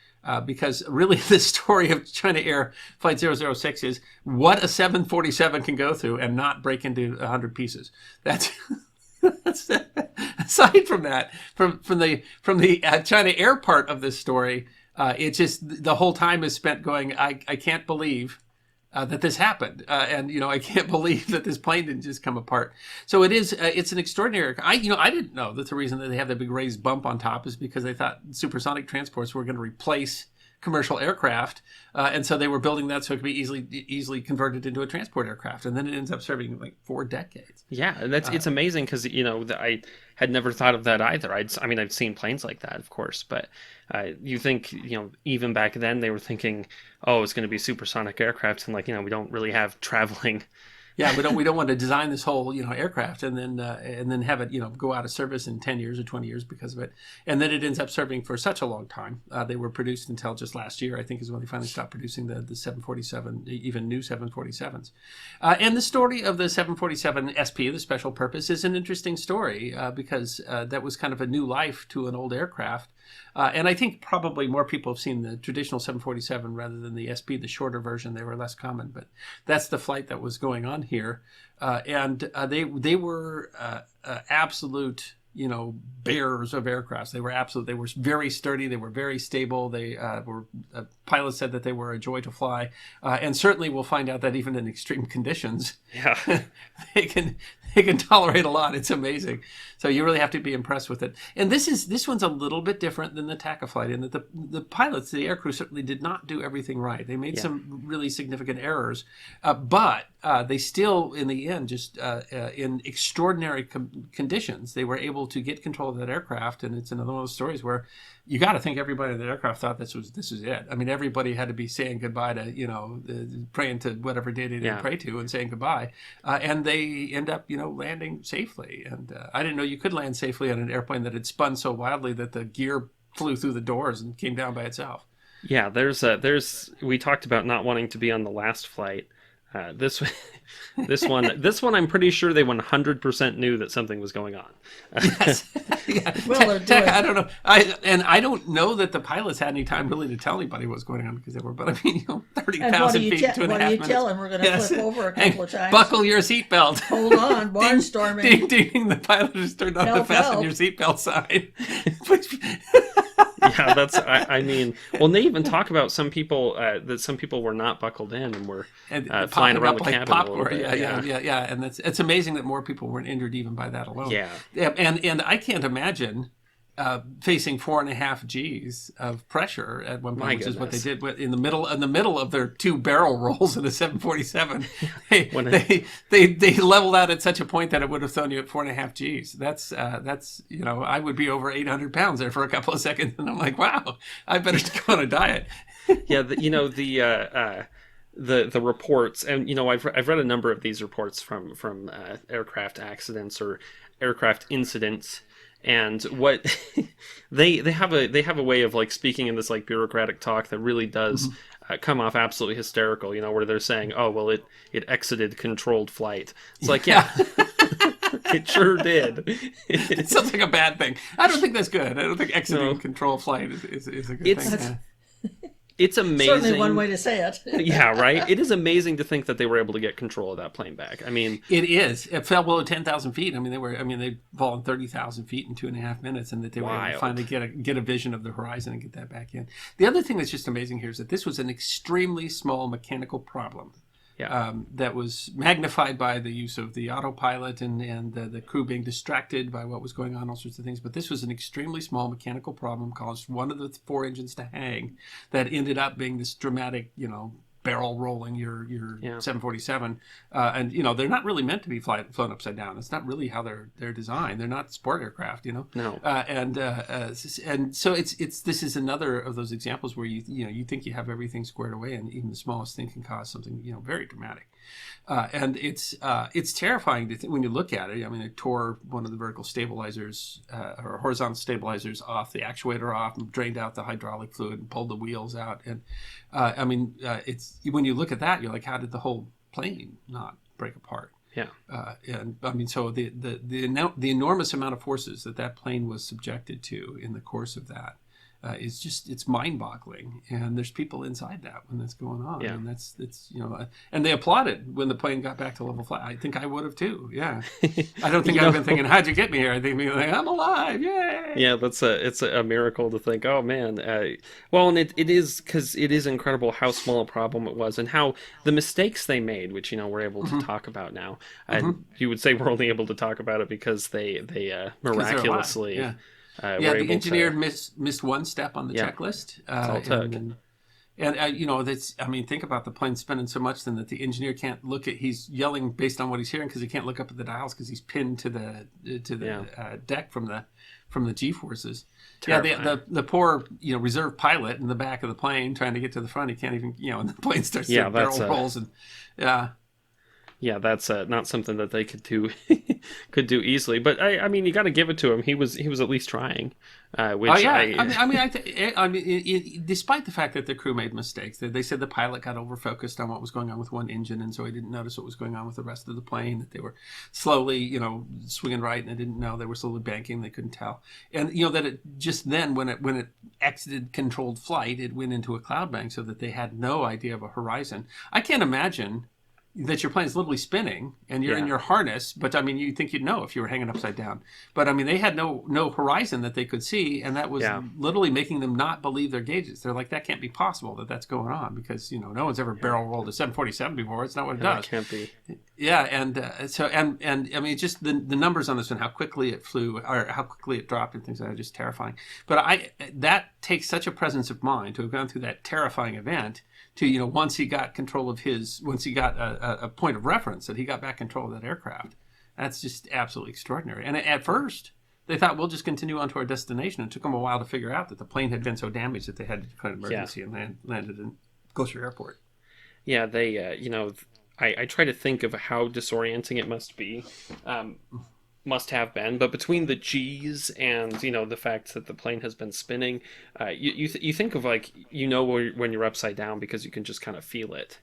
Because really the story of China Air Flight 006 is what a 747 can go through and not break into 100 pieces. That's aside from that, from the China Air part of this story, it's just the whole time is spent going, I can't believe that this happened, and I can't believe that this plane didn't just come apart. So it's an extraordinary. I didn't know that the reason that they have that big raised bump on top is because they thought supersonic transports were going to replace commercial aircraft, and so they were building that so it could be easily converted into a transport aircraft, and then it ends up serving like 4 decades. Yeah, it's amazing because I had never thought of that either. I've seen planes like that, of course, but you think even back then they were thinking, oh, it's going to be supersonic aircraft, and we don't really have traveling. Yeah, we don't want to design this whole aircraft and then have it go out of service in 10 years or 20 years because of it, and then it ends up serving for such a long time. They were produced until just last year, I think, is when they finally stopped producing the 747, even new 747s. And the story of the 747 SP, the special purpose, is an interesting story because that was kind of a new life to an old aircraft. And I think probably more people have seen the traditional 747 rather than the SP, the shorter version. They were less common, but that's the flight that was going on here. And they were absolute, bearers of aircrafts. They were very sturdy. They were very stable. They pilots said that they were a joy to fly. And certainly we'll find out that even in extreme conditions, they can tolerate a lot. It's amazing. So you really have to be impressed with it. And this one's a little bit different than the TACA flight in that the pilots, the aircrew, certainly did not do everything right. They made some really significant errors, but they still, in the end, just in extraordinary conditions, they were able to get control of that aircraft. And it's another one of those stories where you got to think everybody in the aircraft thought this was it. I mean, everybody had to be saying goodbye to praying to whatever deity they pray to and saying goodbye, and they end up landing safely. And I didn't know you could land safely on an airplane that had spun so wildly that the gear flew through the doors and came down by itself. Yeah, we talked about not wanting to be on the last flight. This one, I'm pretty sure they 100% knew that something was going on. Yes. Yeah. Well, I don't know. I don't know that the pilots had any time really to tell anybody what was going on because they were, but 30,000 feet, 2.5 minutes. What do you tell them? We're going to flip over a couple of times. Buckle your seatbelt. Hold on, barnstorming. Ding, ding. The pilot just turned on the fasten your seatbelt sign. Yeah, and they even talk about some people that some people were not buckled in and were flying around the cabin a little bit. Yeah, and it's amazing that more people weren't injured even by that alone. Yeah, and I can't imagine facing 4.5 Gs of pressure at one point, which is what they did in the middle of their 2 barrel rolls in a 747. They leveled out at such a point that it would have thrown you at 4.5 Gs. That's I would be over 800 pounds there for a couple of seconds, and I'm like, wow, I better go on a diet. Yeah, the reports, and I've read a number of these reports from aircraft accidents or aircraft incidents. And what they have a way of speaking in this bureaucratic talk that really does come off absolutely hysterical. Where they're saying, "Oh, well, it exited controlled flight." It's it sure did. It sounds like a bad thing. I don't think that's good. I don't think exiting controlled flight is a good thing. Yeah. It's amazing. Certainly one way to say it. Yeah, right? It is amazing to think that they were able to get control of that plane back. I mean... It is. It fell below 10,000 feet. They'd fallen 30,000 feet in 2.5 minutes, and that they were able to finally get a vision of the horizon and get that back in. The other thing that's just amazing here is that this was an extremely small mechanical problem. Yeah. That was magnified by the use of the autopilot and the crew being distracted by what was going on, all sorts of things. But this was an extremely small mechanical problem, caused one of the 4 engines to hang, that ended up being this dramatic, barrel rolling your 747. And, they're not really meant to be flown upside down. It's not really how they're designed. They're not sport aircraft, No. And so this is another of those examples where you think you have everything squared away, and even the smallest thing can cause something, very dramatic. And it's terrifying to when you look at it. It tore one of the vertical stabilizers or horizontal stabilizers off, the actuator off, and drained out the hydraulic fluid and pulled the wheels out. And it's when you look at that, you're like, how did the whole plane not break apart? Yeah. So the enormous amount of forces that plane was subjected to in the course of that it's mind-boggling, and there's people inside that when that's going on, and it's and they applauded when the plane got back to level flight. I think I would have too. Yeah, I don't think I've been thinking, "How'd you get me here?" I think I'm alive. Yay! Yeah, it's a miracle to think. Oh man, and it is because it is incredible how small a problem it was, and how the mistakes they made, which we're able to talk about now. And you would say we're only able to talk about it because they miraculously. The engineer missed one step on the checklist. That's all it took. And, that's, I mean, think about the plane spinning so much then that the engineer can't he's yelling based on what he's hearing because he can't look up at the dials because he's pinned to the deck from the G-forces. Terrifying. Yeah, the poor, reserve pilot in the back of the plane trying to get to the front, he can't even, and the plane starts to barrel rolls and, Yeah, that's not something that they could do easily. But I mean, you got to give it to him. He was at least trying. Despite the fact that the crew made mistakes, they said the pilot got over focused on what was going on with one engine, and so he didn't notice what was going on with the rest of the plane. That they were slowly, swinging right, and they didn't know they were slowly banking. They couldn't tell, and that it just then when it exited controlled flight, it went into a cloud bank, so that they had no idea of a horizon. I can't imagine that your plane's literally spinning and you're in your harness, but I mean, you think you'd know if you were hanging upside down. But I mean, they had no horizon that they could see, and that was literally making them not believe their gauges. They're like, that can't be possible that's going on because no one's ever barrel rolled a 747 before. It's not what it does. It can't be. Yeah, and I mean, just the numbers on this one, how quickly it flew or how quickly it dropped and things like that are just terrifying. But that takes such a presence of mind to have gone through that terrifying event. To once he got a point of reference that he got back control of that aircraft, that's just absolutely extraordinary. And at first they thought we'll just continue on to our destination. It took them a while to figure out that the plane had been so damaged that they had to declare an emergency and landed in Glacier Airport. Yeah, they I try to think of how disorienting it must have been, but between the G's and the fact that the plane has been spinning, you think of like when you're upside down because you can just kind of feel it,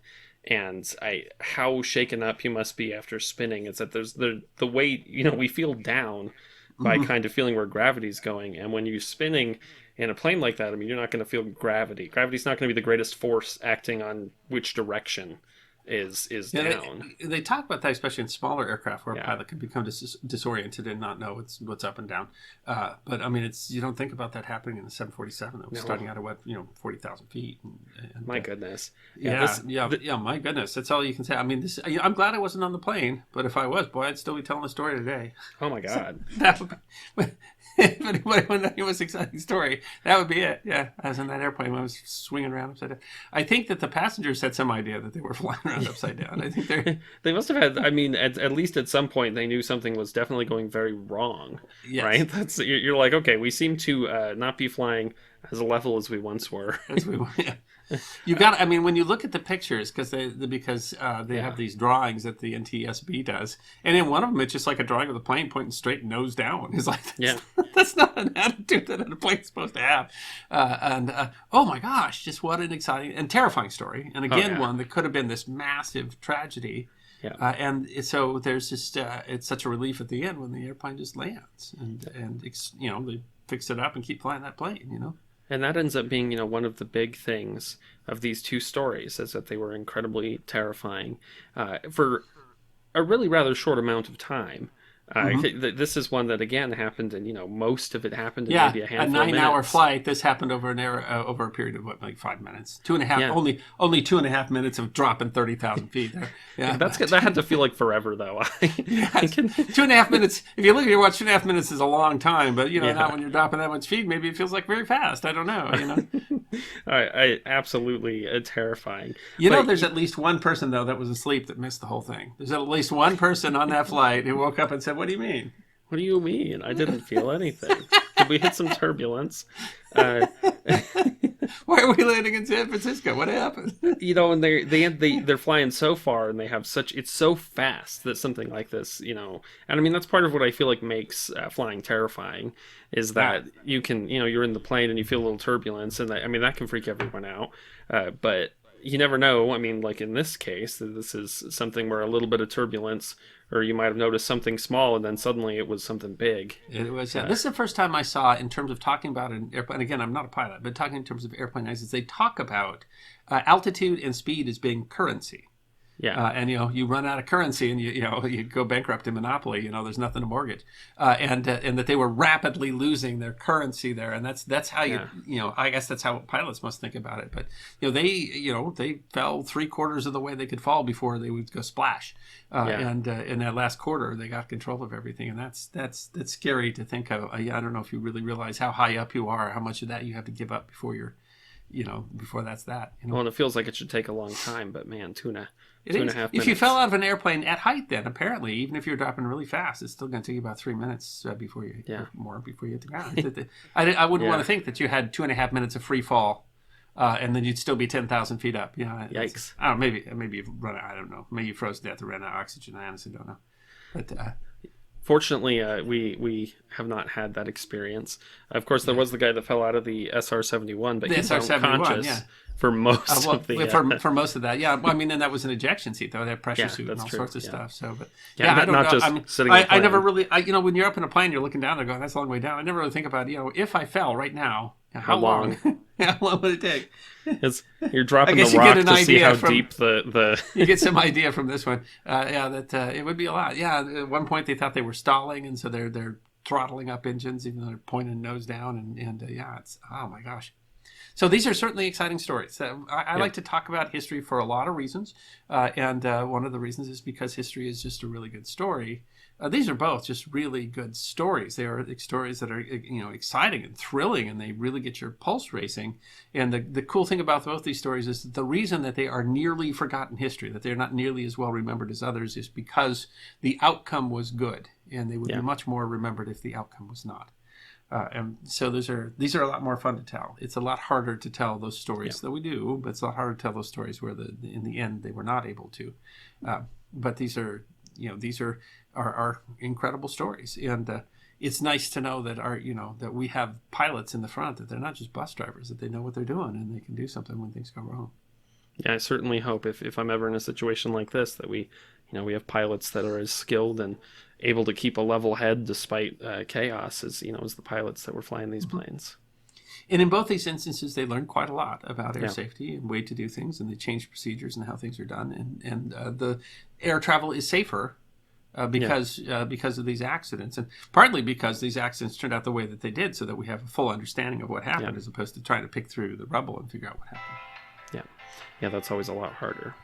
and how shaken up you must be after spinning. It's that there's the weight we feel down by kind of feeling where gravity's going, and when you're spinning in a plane like that, I mean, you're not going to feel gravity. Gravity's not going to be the greatest force acting on which direction is down. They talk about that, especially in smaller aircraft, where a pilot can become disoriented and not know what's up and down. But I mean, you don't think about that happening in the 747 that was starting out at 40,000 feet. And, my goodness. My goodness. That's all you can say. I mean, I'm glad I wasn't on the plane, but if I was, boy, I'd still be telling the story today. Oh my God. If anybody want to know what's an exciting story, that would be it. Yeah, I was in that airplane when I was swinging around upside down. I think that the passengers had some idea that they were flying around upside down. I think they must have had. I mean, at least at some point they knew something was definitely going very wrong. Yes. Right? You're like, okay, we seem to not be flying as level as we once were. You got. I mean, when you look at the pictures, because they have these drawings that the NTSB does, and in one of them it's just like a drawing of the plane pointing straight nose down. It's like that's not an attitude that a plane's supposed to have. Oh my gosh, just what an exciting and terrifying story, and again one that could have been this massive tragedy. Yeah. And so there's just it's such a relief at the end when the airplane just lands and they fix it up and keep flying that plane. And that ends up being, one of the big things of these two stories, is that they were incredibly terrifying for a really rather short amount of time. This is one that again happened, and most of it happened in maybe a handful of minutes. A 9-hour flight. This happened over over a period of like 5 minutes, 2.5. Only 2.5 minutes of dropping 30,000 feet. There. Yeah, that had to feel like forever, though. 2.5 minutes. If you look at your watch, 2.5 minutes is a long time, but not when you're dropping that much feet. Maybe it feels like very fast. I don't know. I absolutely terrifying. There's at least one person though that was asleep that missed the whole thing. There's at least one person on that flight who woke up and said, "What do you mean? What do you mean? I didn't feel anything. Did we hit some turbulence?" Why are we landing in San Francisco? What happened? And they're flying so far, and they have it's so fast that something like this, and I mean that's part of what I feel like makes flying terrifying, is that you can, you're in the plane and you feel a little turbulence, and that can freak everyone out, but you never know. I mean, like in this case, this is something where a little bit of turbulence, or you might have noticed something small and then suddenly it was something big. It was. This is the first time I saw, in terms of talking about an airplane, again, I'm not a pilot, but talking in terms of airplane exits, they talk about altitude and speed as being currency. Yeah. And you run out of currency and you go bankrupt in Monopoly. There's nothing to mortgage, and that they were rapidly losing their currency there, and that's how I guess that's how pilots must think about it. But they fell 3/4 of the way they could fall before they would go splash, and in that last quarter they got control of everything, and that's scary to think of. I don't know if you really realize how high up you are, how much of that you have to give up before you're before that's that. Well, and it feels like it should take a long time, but man, two and a half minutes. If you fell out of an airplane at height, then apparently, even if you're dropping really fast, it's still going to take you about 3 minutes before you hit the ground. I wouldn't want to think that you had 2.5 minutes of free fall, and then you'd still be 10,000 feet up. Yikes! I don't know. Maybe you've run out. I don't know. Maybe you froze to death or ran out of oxygen. I honestly don't know. But fortunately, we have not had that experience. Of course, there was the guy that fell out of the SR-71, but he's unconscious for most of the... For most of that, yeah. Well, I mean, and that was an ejection seat, though. They had pressure suit and all sorts of stuff. So, but I don't know. Just sitting in a plane. I never really... when you're up in a plane, you're looking down there going, that's a long way down. I never really think about, if I fell right now, how long? How long would it take? You're dropping the rock to see how deep the... You get some idea from this one. That it would be a lot. Yeah, at one point they thought they were stalling, and so they're throttling up engines, even though they're pointing nose down. And it's... Oh, my gosh. So these are certainly exciting stories. I like to talk about history for a lot of reasons. And one of the reasons is because history is just a really good story. These are both just really good stories. They are stories that are, exciting and thrilling, and they really get your pulse racing. And the cool thing about both these stories is that the reason that they are nearly forgotten history, that they're not nearly as well remembered as others, is because the outcome was good, and they would be much more remembered if the outcome was not. And so these are a lot more fun to tell. It's a lot harder to tell those stories, though we do, but it's a lot harder to tell those stories where in the end they were not able to. But these are incredible stories, and it's nice to know that that we have pilots in the front, that they're not just bus drivers, that they know what they're doing and they can do something when things go wrong. Yeah, I certainly hope if I'm ever in a situation like this that we have pilots that are as skilled and able to keep a level head despite chaos as the pilots that were flying these planes. And in both these instances, they learned quite a lot about air safety and way to do things, and they changed procedures and how things are done. And the air travel is safer because of these accidents, and partly because these accidents turned out the way that they did, so that we have a full understanding of what happened, as opposed to trying to pick through the rubble and figure out what happened. Yeah, that's always a lot harder.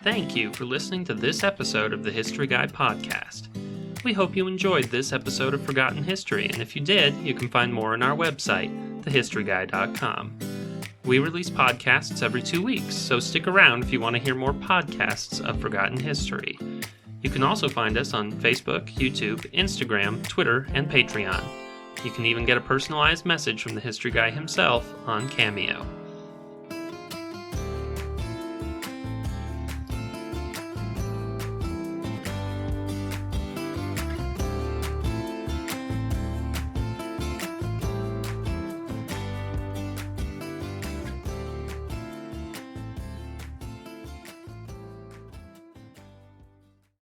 Thank you for listening to this episode of the History Guy podcast. We hope you enjoyed this episode of Forgotten History, and if you did, you can find more on our website, thehistoryguy.com. We release podcasts every 2 weeks, so stick around if you want to hear more podcasts of Forgotten History. You can also find us on Facebook, YouTube, Instagram, Twitter, and Patreon. You can even get a personalized message from the History Guy himself on Cameo.